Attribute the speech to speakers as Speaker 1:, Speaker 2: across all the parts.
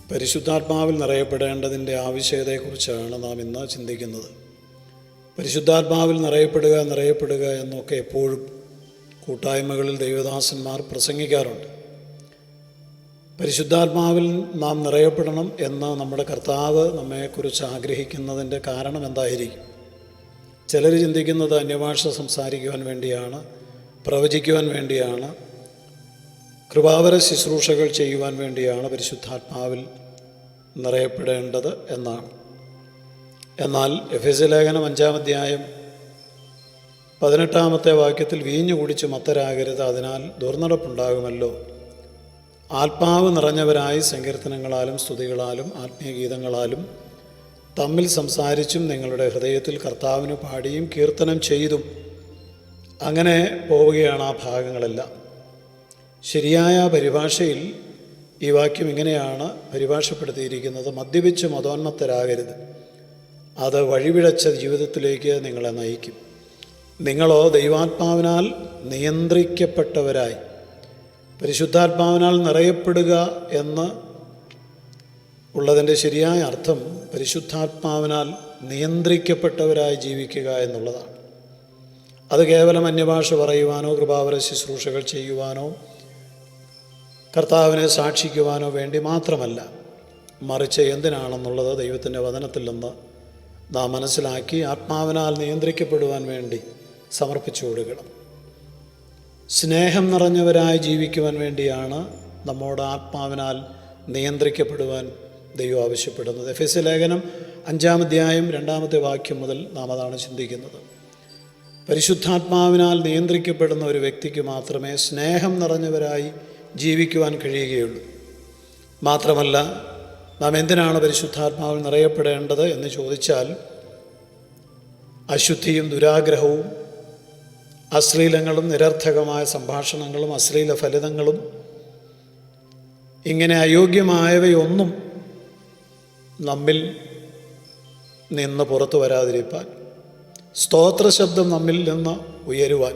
Speaker 1: പരിശുദ്ധാത്മാവിൽ നിറയപ്പെടേണ്ടതിൻ്റെ ആവശ്യകതയെക്കുറിച്ചാണ് നാം ഇന്ന് ചിന്തിക്കുന്നത്. പരിശുദ്ധാത്മാവിൽ നിറയപ്പെടുക എന്നൊക്കെ എപ്പോഴും കൂട്ടായ്മകളിൽ ദൈവദാസന്മാർ പ്രസംഗിക്കാറുണ്ട്. പരിശുദ്ധാത്മാവിൽ നാം നിറയപ്പെടണം എന്ന് നമ്മുടെ കർത്താവ് നമ്മെക്കുറിച്ച് ആഗ്രഹിക്കുന്നതിൻ്റെ കാരണം എന്തായിരിക്കും? ചിലർ ചിന്തിക്കുന്നത് അന്യഭാഷ സംസാരിക്കുവാൻ വേണ്ടിയാണ്, പ്രവചിക്കുവാൻ വേണ്ടിയാണ്, കൃപാവര ശുശ്രൂഷകൾ ചെയ്യുവാൻ വേണ്ടിയാണ് പരിശുദ്ധാത്മാവിൽ നിറയപ്പെടേണ്ടത് എന്നാണ്. എന്നാൽ എഫെസ്യ ലേഖനം 5-ാം അധ്യായം 18-ാമത്തെ വാക്യത്തിൽ വീഞ്ഞു കുടിച്ച് മത്തരാകരുത്, അതിനാൽ ദുർനടപ്പുണ്ടാകുമല്ലോ. ആത്മാവ് നിറഞ്ഞവരായി സങ്കീർത്തനങ്ങളാലും സ്തുതികളാലും ആത്മീയഗീതങ്ങളാലും തമ്മിൽ സംസാരിച്ചും നിങ്ങളുടെ ഹൃദയത്തിൽ കർത്താവിന് പാടിയും കീർത്തനം ചെയ്തും അങ്ങനെ പോവുകയാണ് ആ ഭാഗങ്ങളെല്ലാം. ശരിയായ പരിഭാഷയിൽ ഈ വാക്യം ഇങ്ങനെയാണ് പരിഭാഷപ്പെടുത്തിയിരിക്കുന്നത്: മദ്യപിച്ച് മതോന്മത്തരാകരുത്, അത് വഴിപിഴച്ച ജീവിതത്തിലേക്ക് നിങ്ങളെ നയിക്കും. നിങ്ങളോ ദൈവാത്മാവിനാൽ നിയന്ത്രിക്കപ്പെട്ടവരായി. പരിശുദ്ധാത്മാവിനാൽ നിറയപ്പെടുക എന്ന് ഉള്ളതിൻ്റെ ശരിയായ അർത്ഥം പരിശുദ്ധാത്മാവിനാൽ നിയന്ത്രിക്കപ്പെട്ടവരായി ജീവിക്കുക എന്നുള്ളതാണ്. അത് കേവലം അന്യഭാഷ പറയുവാനോ കൃപാവര ശുശ്രൂഷകൾ ചെയ്യുവാനോ കർത്താവിനെ സാക്ഷിക്കുവാനോ വേണ്ടി മാത്രമല്ല, മറിച്ച് എന്തിനാണെന്നുള്ളത് ദൈവത്തിൻ്റെ വചനത്തിൽ നിന്ന് നാം മനസ്സിലാക്കി ആത്മാവിനാൽ നിയന്ത്രിക്കപ്പെടുവാൻ വേണ്ടി സമർപ്പിച്ചു കൊടുക്കണം. സ്നേഹം നിറഞ്ഞവരായി ജീവിക്കുവാൻ വേണ്ടിയാണ് നമ്മോട് ആത്മാവിനാൽ നിയന്ത്രിക്കപ്പെടുവാൻ ദൈവം ആവശ്യപ്പെടുന്നത്. എഫെസ്യ ലേഖനം 5-ാം അധ്യായം 2-ാമത്തെ വാക്യം മുതൽ നാം അതാണ് ചിന്തിക്കുന്നത്. പരിശുദ്ധാത്മാവിനാൽ നിയന്ത്രിക്കപ്പെടുന്ന ഒരു വ്യക്തിക്ക് മാത്രമേ സ്നേഹം നിറഞ്ഞവരായി ജീവിക്കുവാൻ കഴിയുകയുള്ളൂ. മാത്രമല്ല, നാം എന്തിനാണ് പരിശുദ്ധാത്മാവിൽ നിറയപ്പെടേണ്ടത് എന്ന് ചോദിച്ചാൽ, അശുദ്ധിയും ദുരാഗ്രഹവും അശ്ലീലങ്ങളും നിരർത്ഥകമായ സംഭാഷണങ്ങളും അശ്ലീല ഫലിതങ്ങളും ഇങ്ങനെ അയോഗ്യമായവയൊന്നും നമ്മിൽ നിന്ന് പുറത്തു വരാതിരിക്കാൻ, സ്തോത്രശബ്ദം നമ്മിൽ നിന്ന് ഉയരുവാൻ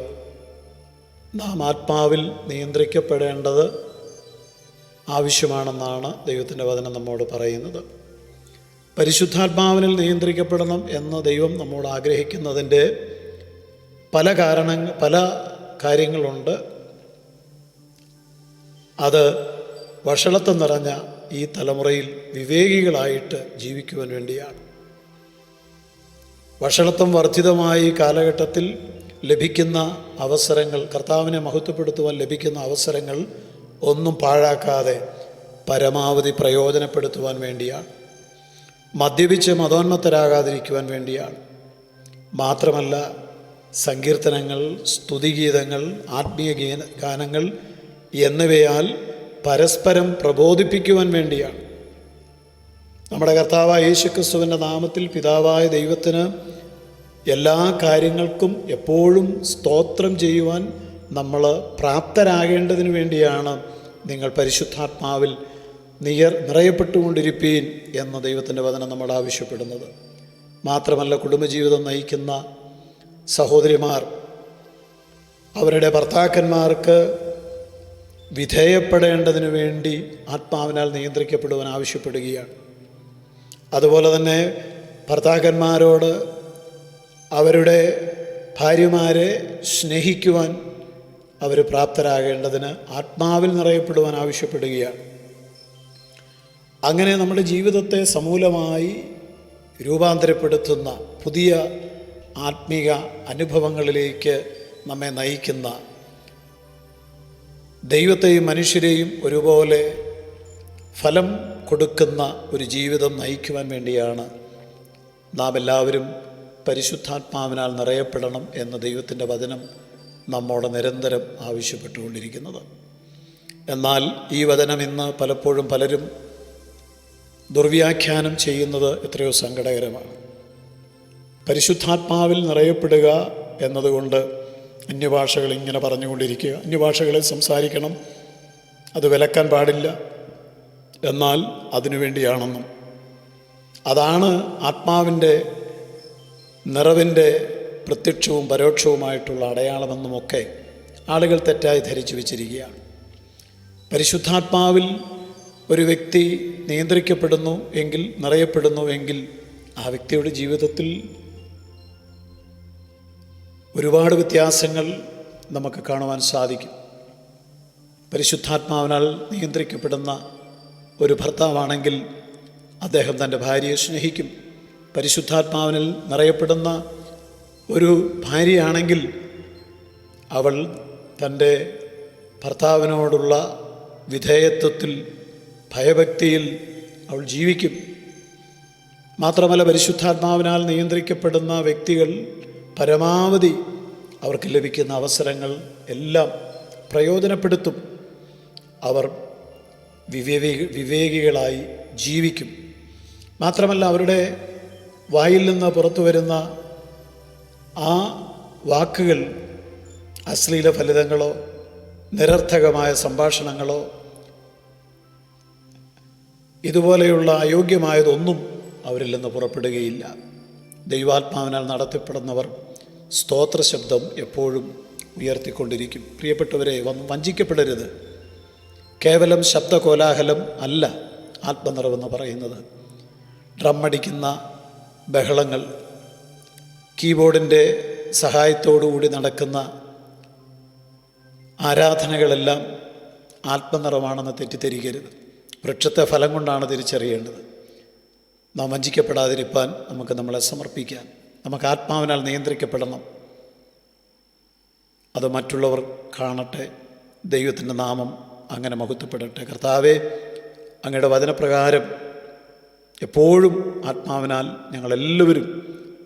Speaker 1: നാം ആത്മാവിൽ നിയന്ത്രിക്കപ്പെടേണ്ടത് ആവശ്യമാണെന്നാണ് ദൈവത്തിൻ്റെ വചനം നമ്മോട് പറയുന്നത്. പരിശുദ്ധാത്മാവിനിൽ നിയന്ത്രിക്കപ്പെടണം എന്ന് ദൈവം നമ്മോട് ആഗ്രഹിക്കുന്നതിൻ്റെ പല കാര്യങ്ങളുണ്ട്. അത് വഷളത്വം നിറഞ്ഞ ഈ തലമുറയിൽ വിവേകികളായിട്ട് ജീവിക്കുവാൻ വേണ്ടിയാണ്. വഷളത്വം വർദ്ധിതമായി കാലഘട്ടത്തിൽ ലഭിക്കുന്ന അവസരങ്ങൾ, കർത്താവിനെ മഹത്വപ്പെടുത്തുവാൻ ലഭിക്കുന്ന അവസരങ്ങൾ ഒന്നും പാഴാക്കാതെ പരമാവധി പ്രയോജനപ്പെടുത്തുവാൻ വേണ്ടിയാണ്. മദ്യപിച്ച് മതോന്മത്തരാകാതിരിക്കുവാൻ വേണ്ടിയാണ്. മാത്രമല്ല, സങ്കീർത്തനങ്ങൾ, സ്തുതിഗീതങ്ങൾ, ആത്മീയ ഗാനങ്ങൾ എന്നിവയാൽ പരസ്പരം പ്രബോധിപ്പിക്കുവാൻ വേണ്ടിയാണ്. നമ്മുടെ കർത്താവായ യേശുക്രിസ്തുവിൻ്റെ നാമത്തിൽ പിതാവായ ദൈവത്തിന് എല്ലാ കാര്യങ്ങൾക്കും എപ്പോഴും സ്തോത്രം ചെയ്യുവാൻ നമ്മൾ പ്രാപ്തരാകേണ്ടതിന് വേണ്ടിയാണ് നിങ്ങൾ പരിശുദ്ധാത്മാവിൽ നിറയപ്പെട്ടുകൊണ്ടിരിപ്പീൻ എന്ന് ദൈവത്തിൻ്റെ വചനം നമ്മോട് ആവശ്യപ്പെടുന്നത്. മാത്രമല്ല, കുടുംബജീവിതം നയിക്കുന്ന സഹോദരിമാർ അവരുടെ ഭർത്താക്കന്മാർക്ക് വിധേയപ്പെടേണ്ടതിനു വേണ്ടി ആത്മാവിനാൽ നിയന്ത്രിക്കപ്പെടുവാൻ ആവശ്യപ്പെടുകയാണ്. അതുപോലെ തന്നെ ഭർത്താക്കന്മാരോട് അവരുടെ ഭാര്യമാരെ സ്നേഹിക്കുവാൻ അവർ പ്രാപ്തരാകേണ്ടതിന് ആത്മാവിൽ നിറയപ്പെടുവാൻ ആവശ്യപ്പെടുകയാണ്. അങ്ങനെ നമ്മുടെ ജീവിതത്തെ സമൂലമായി രൂപാന്തരപ്പെടുത്തുന്ന പുതിയ ആത്മീക അനുഭവങ്ങളിലേക്ക് നമ്മെ നയിക്കുന്ന, ദൈവത്തെയും മനുഷ്യരെയും ഒരുപോലെ ഫലം കൊടുക്കുന്ന ഒരു ജീവിതം നയിക്കുവാൻ വേണ്ടിയാണ് നാം എല്ലാവരും പരിശുദ്ധാത്മാവിനാൽ നിറയപ്പെടണം എന്ന് ദൈവത്തിൻ്റെ വചനം നമ്മോട് നിരന്തരം ആവശ്യപ്പെട്ടുകൊണ്ടിരിക്കുന്നത്. എന്നാൽ ഈ വചനം ഇന്ന് പലപ്പോഴും പലരും ദുർവ്യാഖ്യാനം ചെയ്യുന്നത് എത്രയോ സങ്കടകരമാണ്. പരിശുദ്ധാത്മാവിൽ നിറയപ്പെടുക എന്നതുകൊണ്ട് അന്യഭാഷകൾ ഇങ്ങനെ പറഞ്ഞുകൊണ്ടിരിക്കുക, അന്യഭാഷകളിൽ സംസാരിക്കണം, അത് വിലക്കാൻ പാടില്ല, എന്നാൽ അതിനുവേണ്ടിയാണെന്നും അതാണ് ആത്മാവിൻ്റെ നിറവിൻ്റെ പ്രത്യക്ഷവും പരോക്ഷവുമായിട്ടുള്ള അടയാളമെന്നുമൊക്കെ ആളുകൾ തെറ്റായി ധരിച്ചു വച്ചിരിക്കുകയാണ്. പരിശുദ്ധാത്മാവിൽ ഒരു വ്യക്തി നിയന്ത്രിക്കപ്പെടുന്നു എങ്കിൽ, നിറയപ്പെടുന്നു എങ്കിൽ ആ വ്യക്തിയുടെ ജീവിതത്തിൽ ഒരുപാട് വ്യത്യാസങ്ങൾ നമുക്ക് കാണുവാൻ സാധിക്കും. പരിശുദ്ധാത്മാവിനാൽ നിയന്ത്രിക്കപ്പെടുന്ന ഒരു ഭർത്താവാണെങ്കിൽ അദ്ദേഹം തൻ്റെ ഭാര്യയെ സ്നേഹിക്കും. പരിശുദ്ധാത്മാവിനാൽ നിറയപ്പെടുന്ന ഒരു ഭാര്യയാണെങ്കിൽ അവൾ തൻ്റെ ഭർത്താവിനോടുള്ള വിധേയത്വത്തിൽ, ഭയഭക്തിയിൽ അവൾ ജീവിക്കും. മാത്രമല്ല, പരിശുദ്ധാത്മാവിനാൽ നിയന്ത്രിക്കപ്പെടുന്ന വ്യക്തികൾ പരമാവധി അവർക്ക് ലഭിക്കുന്ന അവസരങ്ങൾ എല്ലാം പ്രയോജനപ്പെടുത്തും. അവർ വിവേകികളായി ജീവിക്കും. മാത്രമല്ല, അവരുടെ വായിൽ നിന്ന് പുറത്തു വരുന്ന ആ വാക്കുകൾ അശ്ലീല ഫലിതങ്ങളോ നിരർത്ഥകമായ സംഭാഷണങ്ങളോ ഇതുപോലെയുള്ള അയോഗ്യമായതൊന്നും അവരിൽ നിന്ന് പുറപ്പെടുകയില്ല. ദൈവാത്മാവിനാൽ നടത്തപ്പെടുന്നവർ സ്തോത്ര ശബ്ദം എപ്പോഴും ഉയർത്തിക്കൊണ്ടിരിക്കും. പ്രിയപ്പെട്ടവരെ, വഞ്ചിക്കപ്പെടരുത്. കേവലം ശബ്ദകോലാഹലം അല്ല ആത്മനിറവെന്ന് പറയുന്നത്. ഡ്രമ്മടിക്കുന്ന ബഹളങ്ങൾ, കീബോർഡിൻ്റെ സഹായത്തോടുകൂടി നടക്കുന്ന ആരാധനകളെല്ലാം ആത്മനിറവാണെന്ന് തെറ്റിദ്ധരിക്കരുത്. വൃക്ഷത്തെ ഫലം കൊണ്ടാണ് തിരിച്ചറിയേണ്ടത്. നാം വഞ്ചിക്കപ്പെടാതിരിക്കാൻ നമുക്ക് നമ്മളെ സമർപ്പിക്കാം. നമുക്ക് ആത്മാവിനാൽ നിയന്ത്രിക്കപ്പെടണം. അത് മറ്റുള്ളവർ കാണട്ടെ. ദൈവത്തിൻ്റെ നാമം അങ്ങനെ മഹത്വപ്പെടട്ടെ. കർത്താവേ, അങ്ങയുടെ വചനപ്രകാരം എപ്പോഴും ആത്മാവിനാൽ ഞങ്ങളെല്ലാവരും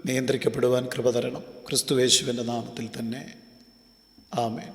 Speaker 1: നിയന്ത്രിക്കപ്പെടുവാൻ കൃപ തരണം. ക്രിസ്തുയേശുവിൻ്റെ നാമത്തിൽ തന്നെ. ആമേൻ.